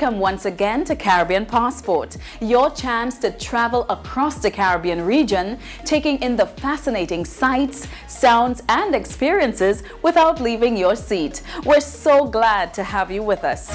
Welcome once again to Caribbean Passport, your chance to travel across the Caribbean region, taking in the fascinating sights, sounds, and experiences without leaving your seat. We're so glad to have you with us.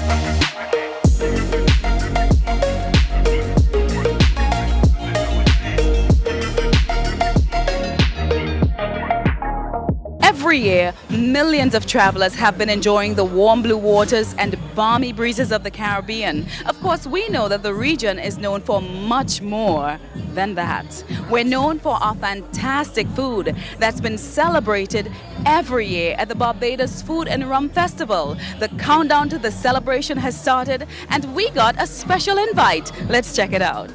Every year, millions of travelers have been enjoying the warm blue waters and balmy breezes of the Caribbean. Of course, we know that the region is known for much more than that. We're known for our fantastic food that's been celebrated every year at the Barbados Food and Rum Festival. The countdown to the celebration has started, and we got a special invite. Let's check it out.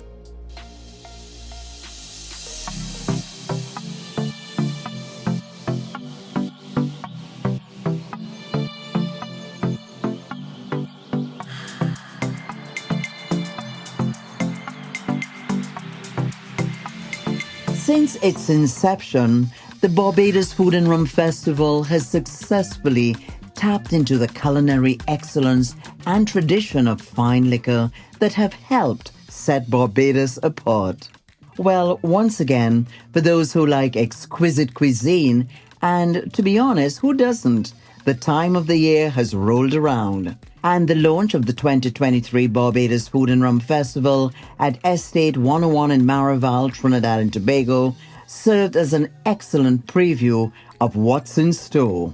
Since its inception, the Barbados Food and Rum Festival has successfully tapped into the culinary excellence and tradition of fine liquor that have helped set Barbados apart. Well, once again, for those who like exquisite cuisine, and to be honest, who doesn't? The time of the year has rolled around, and the launch of the 2023 Barbados Food and Rum Festival at Estate 101 in Marival, Trinidad and Tobago, served as an excellent preview of what's in store.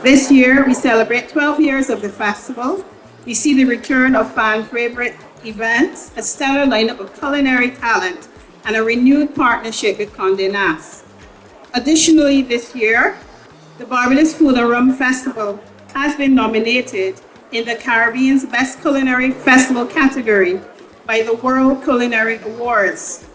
This year, we celebrate 12 years of the festival. We see the return of fan-favorite events, a stellar lineup of culinary talent, and a renewed partnership with Condé Nast. Additionally, this year, the Barbados Food and Rum Festival has been nominated in the Caribbean's Best Culinary Festival category by the World Culinary Awards.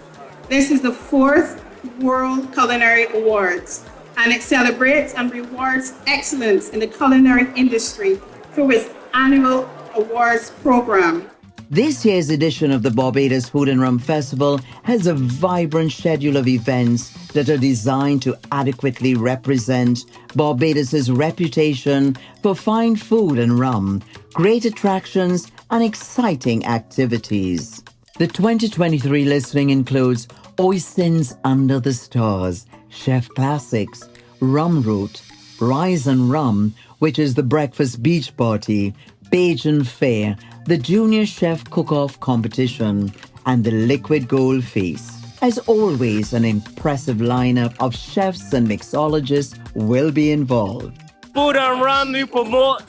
This is the 4th World Culinary Awards, and it celebrates and rewards excellence in the culinary industry through its annual awards program. This year's edition of the Barbados Food and Rum Festival has a vibrant schedule of events that are designed to adequately represent Barbados's reputation for fine food and rum, great attractions, and exciting activities. The 2023 listing includes Oystins Under the Stars, Chef Classics, Rum Root, Rise and Rum, which is the breakfast beach party, Bajan Fair, the Junior Chef Cook-Off Competition, and the Liquid Gold Feast. As always, an impressive lineup of chefs and mixologists will be involved. Food and Rum, we promote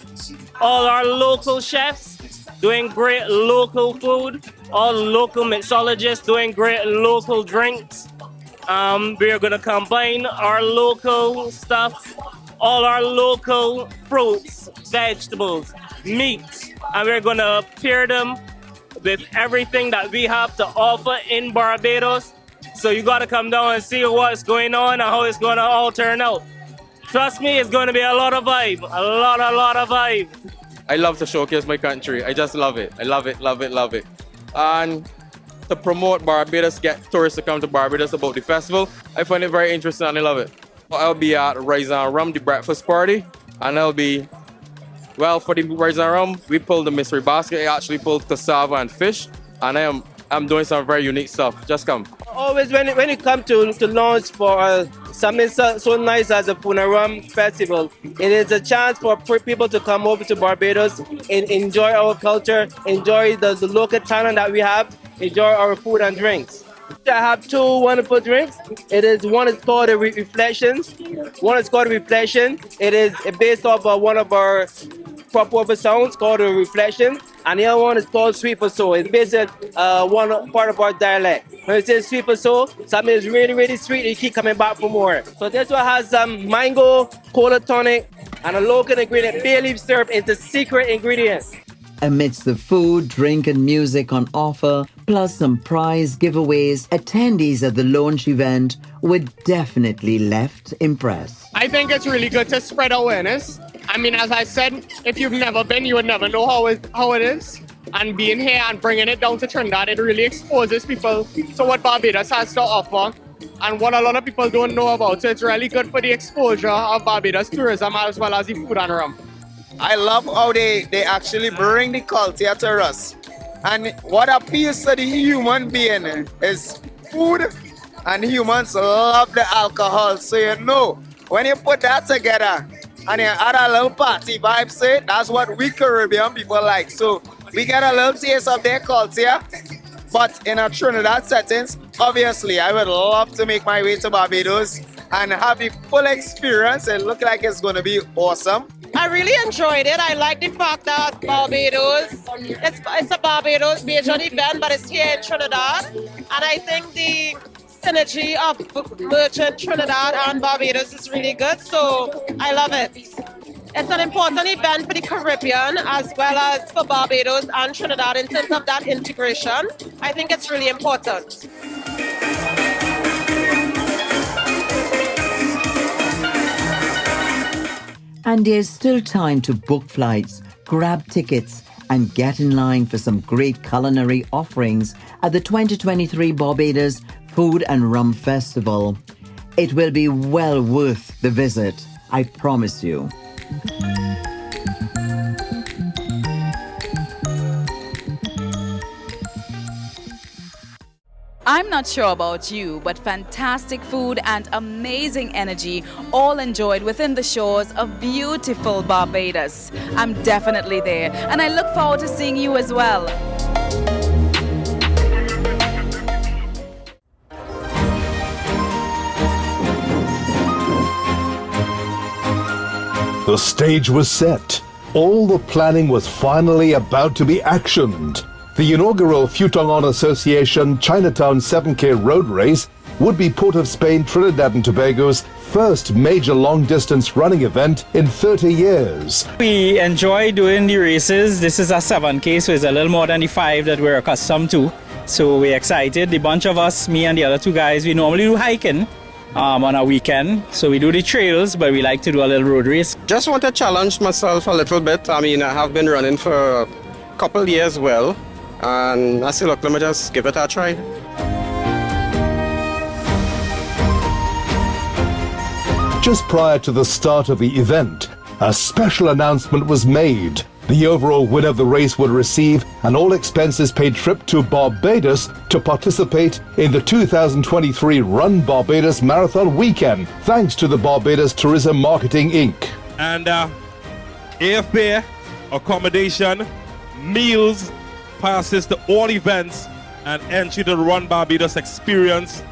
all our local chefs doing great local food, all local mixologists doing great local drinks. We are going to combine our local stuff, all our local fruits, vegetables, meats, and we're going to pair them with everything that we have to offer in Barbados. So you got to come down and see what's going on and how it's going to all turn out. Trust me, it's going to be a lot of vibe, a lot of vibe. I love to showcase my country. I just love it. I love it, love it, love it. And to promote Barbados, get tourists to come to Barbados about the festival, I find it very interesting and I love it. I'll be at Rise and Rum, the breakfast party, and I'll be, well, for the Rise and Rum, we pulled the mystery basket. I actually pulled cassava and fish, and I'm doing some very unique stuff. Just come. Always when you come to launch for something so nice as a Food and Rum Festival, it is a chance for people to come over to Barbados and enjoy our culture, enjoy the local talent that we have, enjoy our food and drinks. I have two wonderful drinks. One is called the Reflections. One is called Reflection. It is based off of one of our proper sounds called the Reflection, and the other one is called Sweet for Soul. It's based on one part of our dialect. When it says Sweet for Soul, something is really sweet, you keep coming back for more. So this one has mango, cola tonic, and a local ingredient. Bay leaf syrup is the secret ingredient. Amidst the food, drink, and music on offer, plus some prize giveaways, attendees at the launch event were definitely left impressed. I think it's really good to spread awareness. I mean, as I said, if you've never been, you would never know how it is. And being here and bringing it down to Trinidad, it really exposes people to what Barbados has to offer and what a lot of people don't know about. So it's really good for the exposure of Barbados tourism as well as the food and rum. I love how they actually bring the culture to us. And what appeals to the human being is food, and humans love the alcohol. So you know, when you put that together and you add a little party vibes to it, that's what we Caribbean people like. So we get a little taste of their culture, but in a Trinidad settings, obviously I would love to make my way to Barbados and have the full experience. It looks like it's going to be awesome. I really enjoyed it. I like the fact that Barbados, it's a Barbados major event, but it's here in Trinidad. And I think the synergy of merchant Trinidad and Barbados is really good. So I love it. It's an important event for the Caribbean as well as for Barbados and Trinidad in terms of that integration. I think it's really important. And there's still time to book flights, grab tickets, and get in line for some great culinary offerings at the 2023 Barbados Food and Rum Festival. It will be well worth the visit, I promise you. I'm not sure about you, but fantastic food and amazing energy all enjoyed within the shores of beautiful Barbados. I'm definitely there, and I look forward to seeing you as well. The stage was set. All the planning was finally about to be actioned. The inaugural Futong Association Chinatown 7K road race would be Port of Spain, Trinidad and Tobago's first major long-distance running event in 30 years. We enjoy doing the races. This is a 7K, so it's a little more than the 5 that we're accustomed to. So we're excited. The bunch of us, me and the other 2 guys, we normally do hiking on a weekend. So we do the trails, but we like to do a little road race. Just want to challenge myself a little bit. I mean, I have been running for a couple years well. And I said, look, let me just give it a try. Just prior to the start of the event, a special announcement was made. The overall winner of the race would receive an all-expenses paid trip to Barbados to participate in the 2023 Run Barbados Marathon Weekend, thanks to the Barbados Tourism Marketing Inc. And airfare, accommodation, meals, passes to all events, and entry to the Run Barbados experience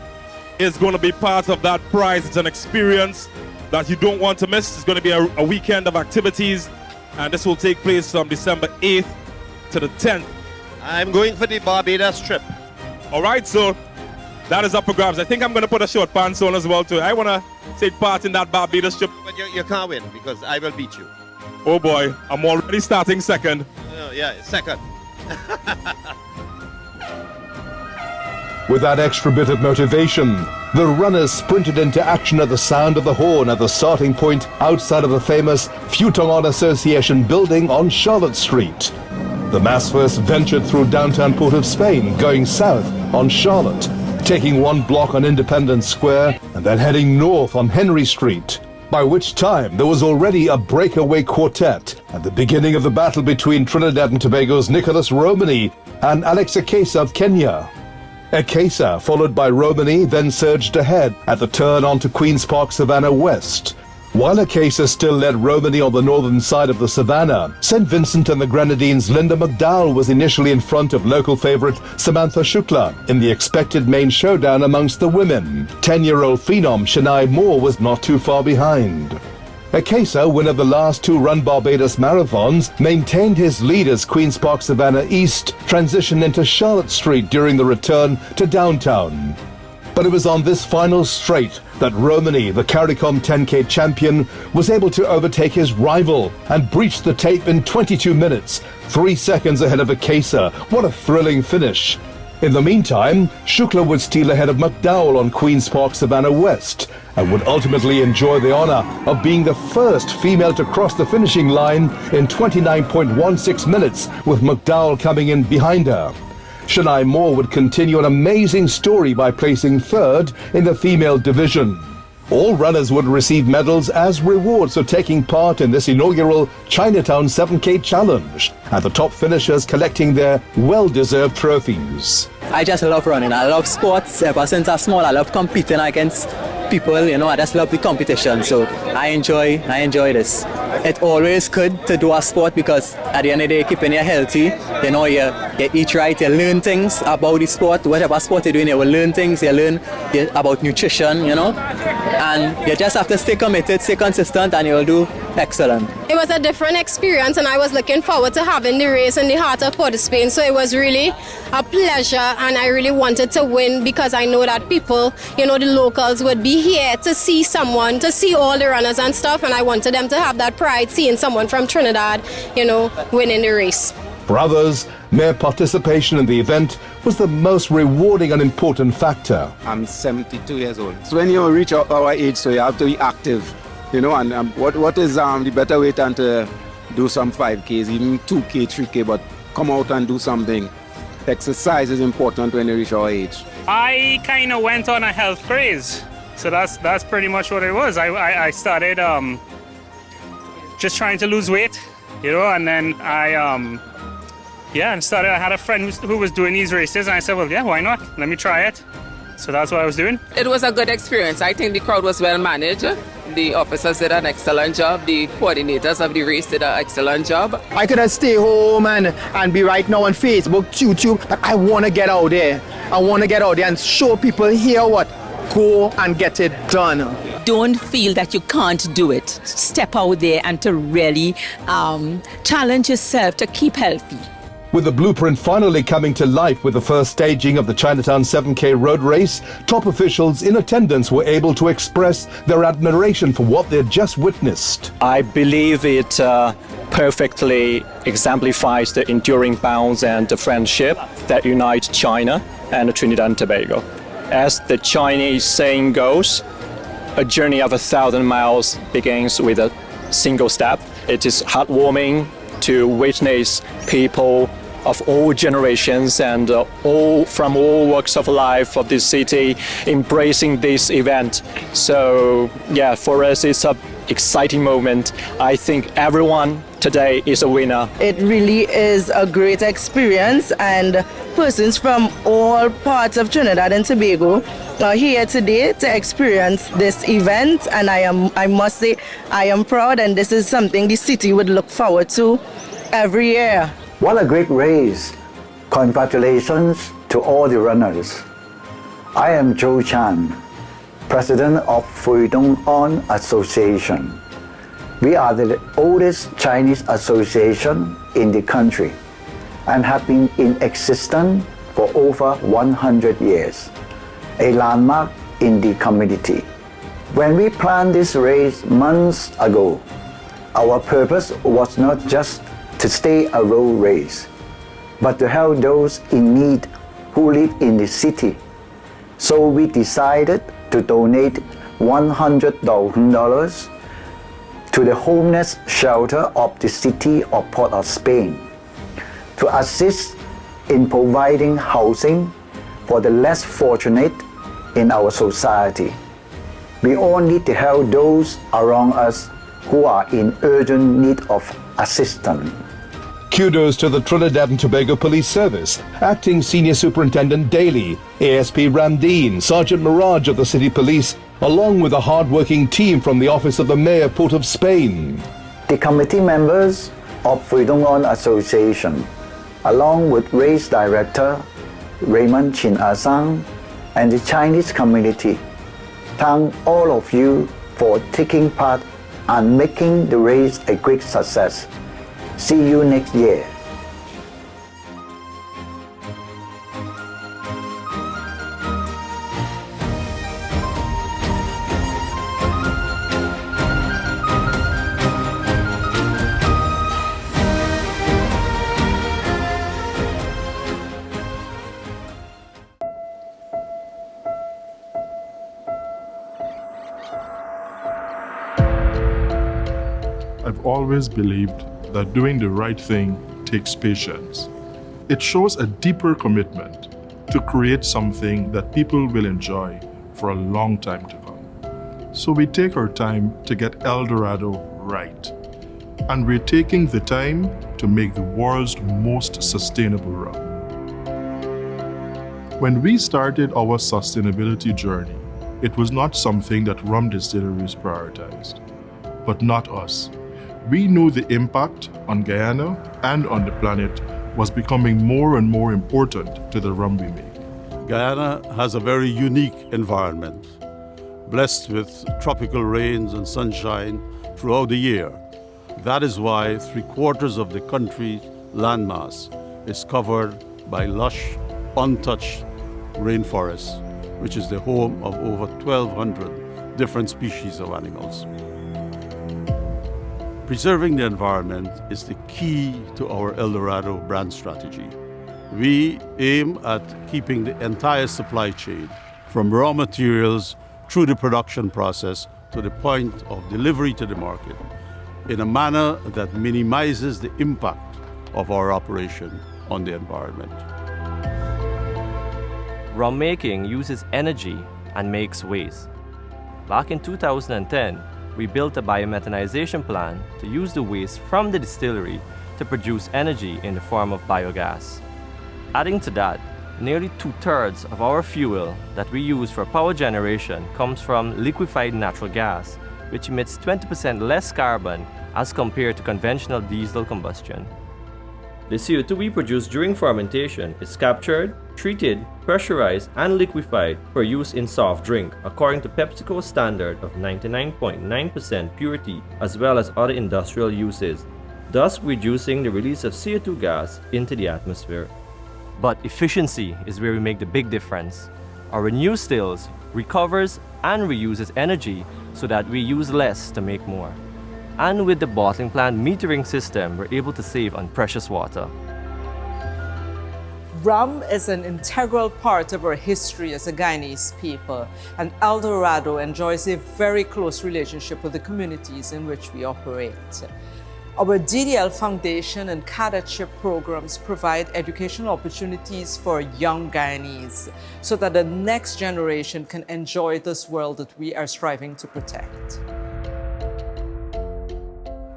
is going to be part of that prize. It's an experience that you don't want to miss. It's going to be a weekend of activities, and this will take place from December 8th to the 10th. I'm going for the Barbados trip. All right, so that is up for grabs. I think I'm going to put a short pants on as well too. I want to take part in that Barbados trip. But you can't win because I will beat you. Oh boy, I'm already starting second. Yeah, second. With that extra bit of motivation, the runners sprinted into action at the sound of the horn at the starting point outside of the famous Futong Association building on Charlotte Street. The mass first ventured through downtown Port of Spain, going south on Charlotte, taking one block on Independence Square and then heading north on Henry Street. By which time there was already a breakaway quartet at the beginning of the battle between Trinidad and Tobago's Nicholas Romani and Alex Akesa of Kenya. Akesa, followed by Romani, then surged ahead at the turn onto Queen's Park Savannah West. While Akesa still led Romani on the northern side of the Savannah, St. Vincent and the Grenadines' Linda McDowell was initially in front of local favourite Samantha Shukla in the expected main showdown amongst the women. 10-year-old phenom Shania Moore was not too far behind. Akesa, winner of the last 2 Run Barbados marathons, maintained his lead as Queen's Park Savannah East transitioned into Charlotte Street during the return to downtown. But it was on this final straight that Romani, the CARICOM 10K champion, was able to overtake his rival and breach the tape in 22 minutes, 3 seconds ahead of Akesa. What a thrilling finish. In the meantime, Shukla would steal ahead of McDowell on Queen's Park Savannah West and would ultimately enjoy the honor of being the first female to cross the finishing line in 29.16 minutes, with McDowell coming in behind her. Shania Moore would continue an amazing story by placing 3rd in the female division. All runners would receive medals as rewards for taking part in this inaugural Chinatown 7K challenge. and the top finishers collecting their well-deserved trophies. I just love running. I love sports. Ever since I'm small, I love competing against people. I just love the competition. So I enjoy this. It's always good to do a sport because at the end of the day, keeping you healthy, you eat right, you learn things about the sport. Whatever sport you're doing, you will learn things. You learn about nutrition, and you just have to stay committed, stay consistent, and you'll do excellent. It was a different experience, and I was looking forward to having the race in the heart of Port of Spain. So it was really a pleasure, and I really wanted to win because I know that people, the locals would be here to see someone, to see all the runners and stuff, and I wanted them to have that pride seeing someone from Trinidad, winning the race. For others, mere participation in the event was the most rewarding and important factor. I'm 72 years old. So when you reach our age, so you have to be active, and what is the better way than to do some 5Ks, even 2K, 3K, but come out and do something. Exercise is important when you reach our age. I kind of went on a health craze. So that's pretty much what it was. I started just trying to lose weight, and then I had a friend who was doing these races, and I said, well, yeah, why not? Let me try it. So that's what I was doing. It was a good experience. I think the crowd was well managed. The officers did an excellent job. The coordinators of the race did an excellent job. I could have stayed home and be right now on Facebook, YouTube, but I want to get out there. I want to get out there and show people here what. Go and get it done. Don't feel that you can't do it. Step out there and to really challenge yourself to keep healthy. With the blueprint finally coming to life with the first staging of the Chinatown 7K road race, top officials in attendance were able to express their admiration for what they'd just witnessed. I believe it perfectly exemplifies the enduring bonds and the friendship that unite China and Trinidad and Tobago. As the Chinese saying goes, a journey of 1,000 miles begins with a single step. It is heartwarming to witness people of all generations and from all walks of life of this city embracing this event. So yeah, for us it's an exciting moment. I think everyone today is a winner. It really is a great experience, and persons from all parts of Trinidad and Tobago are here today to experience this event, and I must say I am proud, and this is something the city would look forward to every year. What a great race. Congratulations to all the runners. I am Joe Chan, President of Phui Dong On Association. We are the oldest Chinese association in the country and have been in existence for over 100 years, a landmark in the community. When we planned this race months ago, our purpose was not just to stay a road race, but to help those in need who live in the city. So we decided to donate $100,000 to the homeless shelter of the city of Port of Spain to assist in providing housing for the less fortunate in our society. We all need to help those around us who are in urgent need of assistance. Kudos to the Trinidad and Tobago Police Service, Acting Senior Superintendent Daly, ASP Ramdeen, Sergeant Mirage of the City Police, along with a hard-working team from the Office of the Mayor, Port of Spain. The committee members of Phui Dong On Association, along with Race Director Raymond Chin Asang and the Chinese community, thank all of you for taking part and making the race a great success. See you next year. I've always believed that doing the right thing takes patience. It shows a deeper commitment to create something that people will enjoy for a long time to come. So we take our time to get El Dorado right. And we're taking the time to make the world's most sustainable rum. When we started our sustainability journey, it was not something that rum distilleries prioritized. But not us. We knew the impact on Guyana and on the planet was becoming more and more important to the rum we make. Guyana has a very unique environment, blessed with tropical rains and sunshine throughout the year. That is why 3/4 of the country's landmass is covered by lush, untouched rainforests, which is the home of over 1,200 different species of animals. Preserving the environment is the key to our El Dorado brand strategy. We aim at keeping the entire supply chain, from raw materials through the production process to the point of delivery to the market, in a manner that minimizes the impact of our operation on the environment. Rum making uses energy and makes waste. Back in 2010, we built a biomethanization plant to use the waste from the distillery to produce energy in the form of biogas. Adding to that, nearly 2/3 of our fuel that we use for power generation comes from liquefied natural gas, which emits 20% less carbon as compared to conventional diesel combustion. The CO2 we produce during fermentation is captured, treated, pressurized, and liquefied for use in soft drink according to PepsiCo's standard of 99.9% purity, as well as other industrial uses, thus reducing the release of CO2 gas into the atmosphere. But efficiency is where we make the big difference. Our new stills recovers and reuses energy so that we use less to make more. And with the bottling plant metering system, we're able to save on precious water. Rum is an integral part of our history as a Guyanese people, and El Dorado enjoys a very close relationship with the communities in which we operate. Our DDL Foundation and cadetship programs provide educational opportunities for young Guyanese so that the next generation can enjoy this world that we are striving to protect.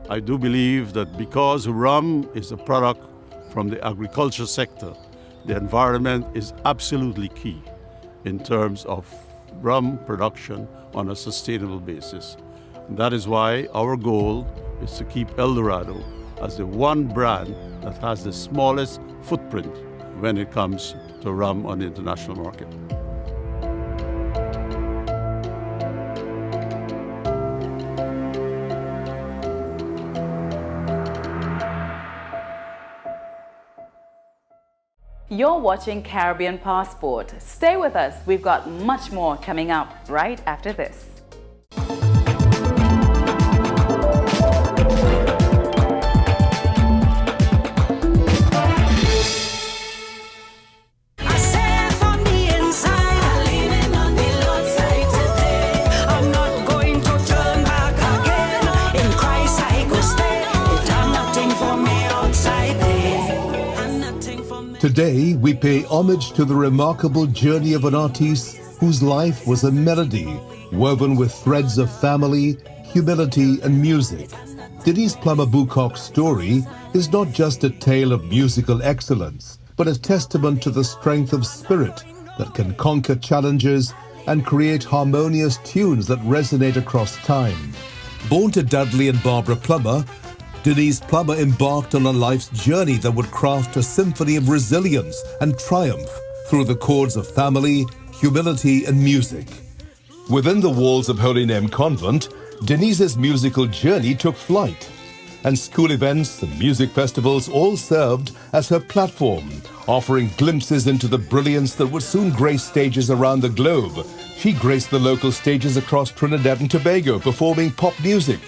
I do believe that because rum is a product from the agriculture sector, the environment is absolutely key in terms of rum production on a sustainable basis. And that is why our goal is to keep El Dorado as the one brand that has the smallest footprint when it comes to rum on the international market. You're watching Caribbean Passport. Stay with us. We've got much more coming up right after this. Today, we pay homage to the remarkable journey of an artiste whose life was a melody woven with threads of family, humility, and music. Denise Plummer Bucock's story is not just a tale of musical excellence, but a testament to the strength of spirit that can conquer challenges and create harmonious tunes that resonate across time. Born to Dudley and Barbara Plummer, Denise Plummer embarked on a life's journey that would craft a symphony of resilience and triumph through the chords of family, humility, and music. Within the walls of Holy Name Convent, Denise's musical journey took flight, and school events and music festivals all served as her platform, offering glimpses into the brilliance that would soon grace stages around the globe. She graced the local stages across Trinidad and Tobago, performing pop music.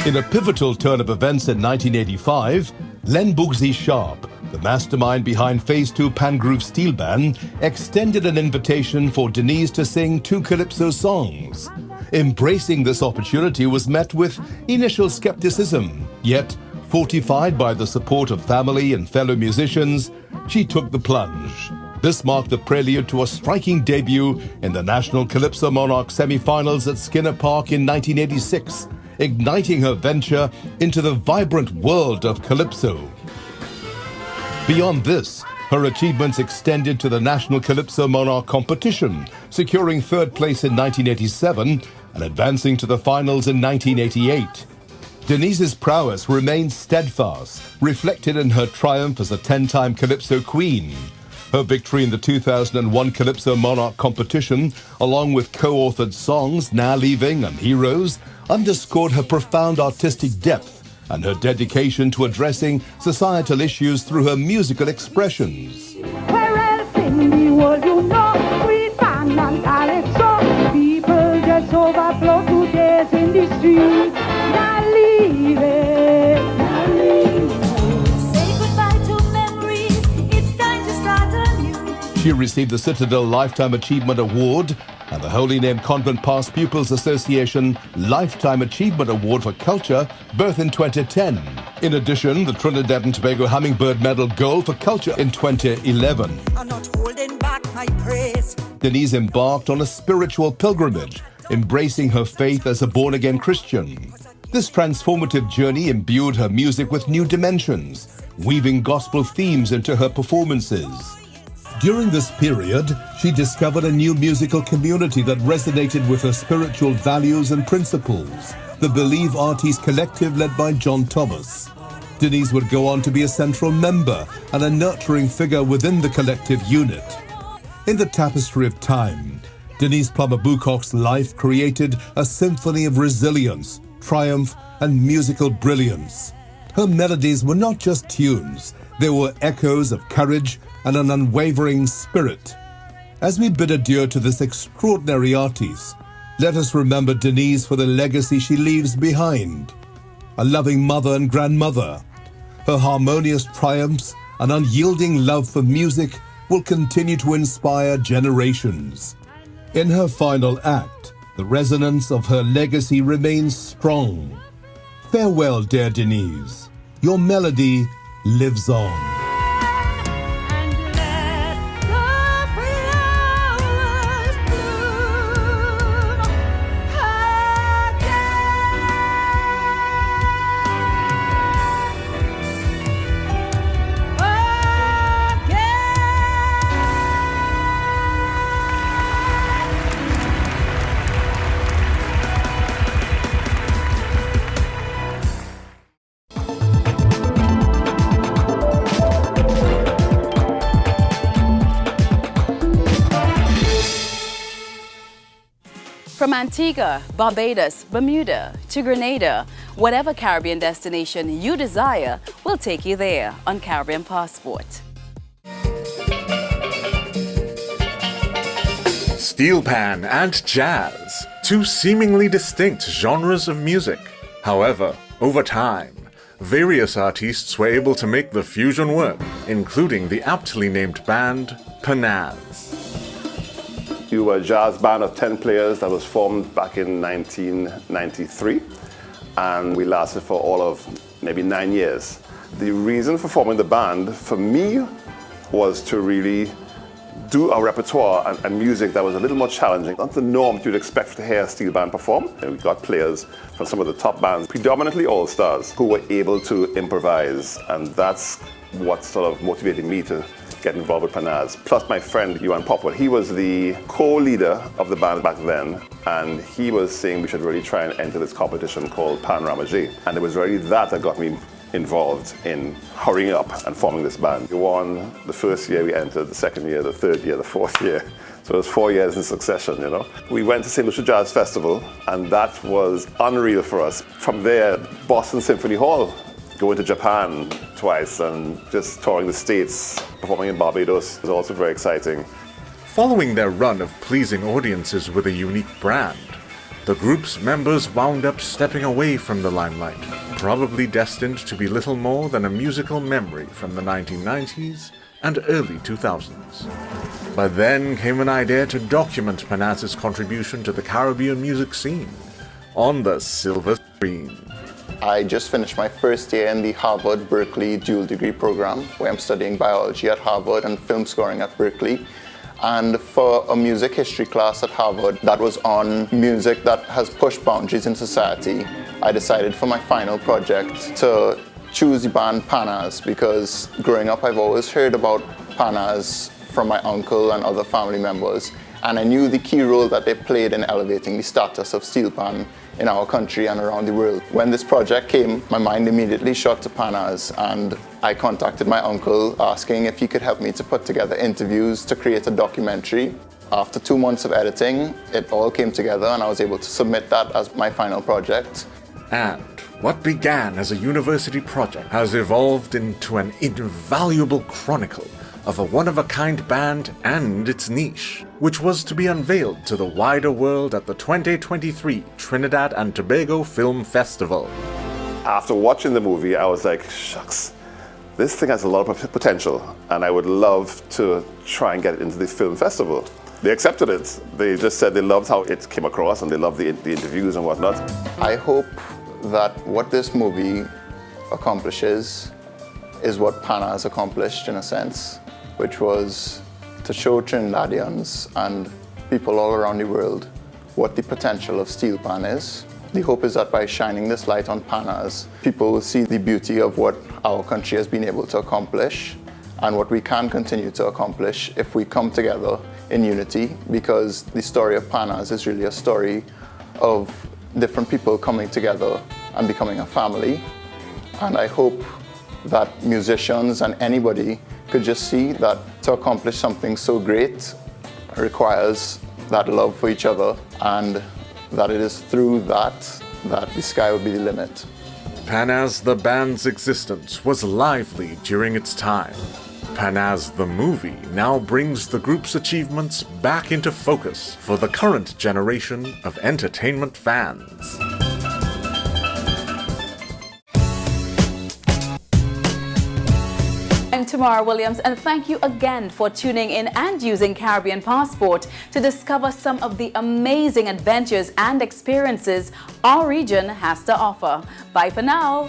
In a pivotal turn of events in 1985, Len Bugsy Sharp, the mastermind behind Phase 2 Pangroove Steel Band, extended an invitation for Denise to sing 2 calypso songs. Embracing this opportunity was met with initial skepticism, yet, fortified by the support of family and fellow musicians, she took the plunge. This marked the prelude to a striking debut in the National Calypso Monarch semi-finals at Skinner Park in 1986, igniting her venture into the vibrant world of calypso. Beyond this, her achievements extended to the National Calypso Monarch competition, securing third place in 1987 and advancing to the finals in 1988. Denise's prowess remained steadfast, reflected in her triumph as a 10-time Calypso Queen. Her victory in the 2001 Calypso Monarch competition, along with co-authored songs Now Leaving and Heroes, underscored her profound artistic depth and her dedication to addressing societal issues through her musical expressions. Where else in the world you know sweet pan and calypso? People just overflow to dance in the street. Now leave it, now leave it. Say goodbye to memories, it's time to start anew. She received the Citadel Lifetime Achievement Award and the Holy Name Convent Past Pupils Association Lifetime Achievement Award for Culture, birth in 2010. In addition, the Trinidad and Tobago Hummingbird Medal Gold for Culture in 2011. I'm not holding back my praise. Denise embarked on a spiritual pilgrimage, embracing her faith as a born-again Christian. This transformative journey imbued her music with new dimensions, weaving gospel themes into her performances. During this period, she discovered a new musical community that resonated with her spiritual values and principles, the Believe Artists Collective led by John Thomas. Denise would go on to be a central member and a nurturing figure within the collective unit. In the tapestry of time, Denise Plummer Bucock's life created a symphony of resilience, triumph, and musical brilliance. Her melodies were not just tunes, they were echoes of courage and an unwavering spirit. As we bid adieu to this extraordinary artist, let us remember Denise for the legacy she leaves behind. A loving mother and grandmother, her harmonious triumphs and unyielding love for music will continue to inspire generations. In her final act, the resonance of her legacy remains strong. Farewell, dear Denise. Your melody lives on. From Antigua, Barbados, Bermuda to Grenada, whatever Caribbean destination you desire, we'll take you there on Caribbean Passport. Steel pan and jazz, two seemingly distinct genres of music. However, over time, various artists were able to make the fusion work, including the aptly named band Panazz. We were a jazz band of 10 players that was formed back in 1993, and we lasted for all of maybe 9 years. The reason for forming the band, for me, was to really do a repertoire and music that was a little more challenging. Not the norm you'd expect to hear a steel band perform. And we got players from some of the top bands, predominantly all-stars, who were able to improvise, and that's what sort of motivated me to get involved with Panazz. Plus my friend, Yuan Popwell, he was the co-leader of the band back then, and he was saying we should really try and enter this competition called Pan Ramajé. And it was really that got me involved in hurrying up and forming this band. We won the first year we entered, the second year, the third year, the fourth year. So it was 4 years in succession, you know. We went to St. Lucia Jazz Festival, and that was unreal for us. From there, Boston Symphony Hall, going to Japan twice, and just touring the States, performing in Barbados was also very exciting. Following their run of pleasing audiences with a unique brand, the group's members wound up stepping away from the limelight, probably destined to be little more than a musical memory from the 1990s and early 2000s. But then came an idea to document Panazz's contribution to the Caribbean music scene on the silver screen. I just finished my first year in the Harvard-Berkeley dual degree program, where I'm studying biology at Harvard and film scoring at Berkeley. And for a music history class at Harvard that was on music that has pushed boundaries in society, I decided for my final project to choose the band Panazz, because growing up I've always heard about Panazz from my uncle and other family members, and I knew the key role that they played in elevating the status of steel pan in our country and around the world. When this project came, my mind immediately shot to Panazz, and I contacted my uncle asking if he could help me to put together interviews to create a documentary. After 2 months of editing, it all came together and I was able to submit that as my final project. And what began as a university project has evolved into an invaluable chronicle of a one-of-a-kind band and its niche, which was to be unveiled to the wider world at the 2023 Trinidad and Tobago Film Festival. After watching the movie, I was like, shucks, this thing has a lot of potential, and I would love to try and get it into the film festival. They accepted it. They just said they loved how it came across, and they loved the interviews and whatnot. I hope that what this movie accomplishes is what Panazz accomplished in a sense, which was to show Trinidadians and people all around the world what the potential of steel pan is. The hope is that by shining this light on Panazz, people will see the beauty of what our country has been able to accomplish and what we can continue to accomplish if we come together in unity, because the story of Panazz is really a story of different people coming together and becoming a family. And I hope that musicians and anybody could just see that to accomplish something so great requires that love for each other, and that it is through that the sky will be the limit. Panazz the band's existence was lively during its time. Panazz the movie now brings the group's achievements back into focus for the current generation of entertainment fans. I'm Tamara Williams, and thank you again for tuning in and using Caribbean Passport to discover some of the amazing adventures and experiences our region has to offer. Bye for now.